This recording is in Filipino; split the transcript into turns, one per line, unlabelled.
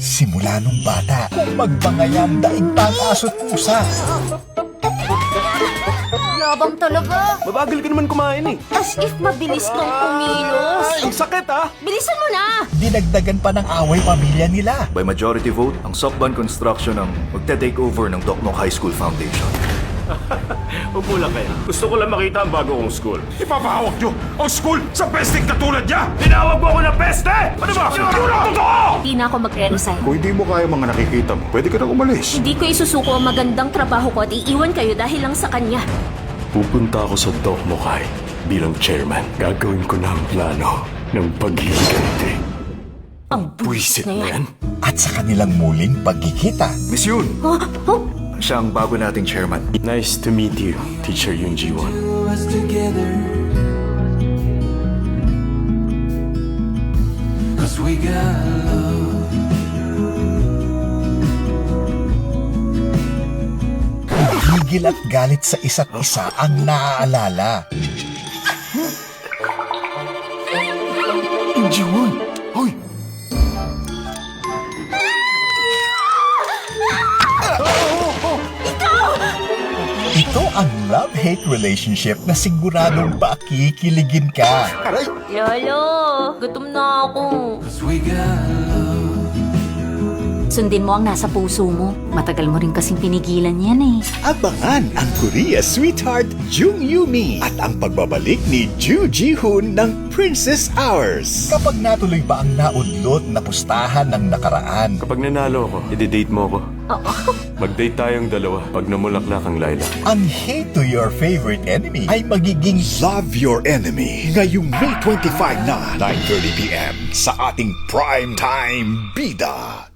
Simula nung bata, kung magbangayan, daig pa ang aso't pusa.
Yabang talaga.
Mabagal ka naman kumain eh.
As if mabilis kang kumilos.
Ang sakit ah!
Bilisan mo na!
Dinagdagan pa ng away pamilya nila.
By majority vote, ang Sokban Construction ang magte-take over ng Dokmok High School Foundation.
Upo lang kayo. Gusto ko lang makita ang bago kong school.
Ipapahawak nyo ang school sa pesting katulad niya!
Tinawag mo ako na peste! Ano ba? Siguro ang totoo!
Hindi na ako mag-resign.
Kung hindi mo kaya mga nakikita mo, pwede ka nang umalis.
Hindi ko isusuko ang magandang trabaho ko at iiwan kayo dahil lang sa kanya.
Pupunta ako sa Dokmok High bilang chairman. Gagawin ko na ang plano ng paghihigante.
Ang buwisit na yan.
At sa kanilang muling pagkikita,
Miss Yoon,
Oh, oh,
siya ang bago nating chairman.
Nice to meet you, Teacher Yoon Ji-won.
us together. 'Cause we got love.
higil at galit sa isa't isa ang naaalala.
Ji-won! Hoy!
Ito ang love-hate relationship na siguradong pakikiligin ka.
Lolo, gutom na ako.
'Cause we got love.
Sundin mo ang nasa puso mo. Matagal mo rin kasing pinigilan yan eh.
Abangan ang Korea sweetheart Jung Yumi at ang pagbabalik ni Ju Ji-hoon ng Princess Hours. Kapag natuloy ba ang naudlot na pustahan ng nakaraan?
Kapag nanalo ako, i-date mo ako.
Oo.
Mag-date tayong dalawa pag namulaklak ang Laila.
Ang hate to your favorite enemy ay magiging Love Your Enemy ngayong May 25 na 9:30 p.m. sa ating Primetime Bida.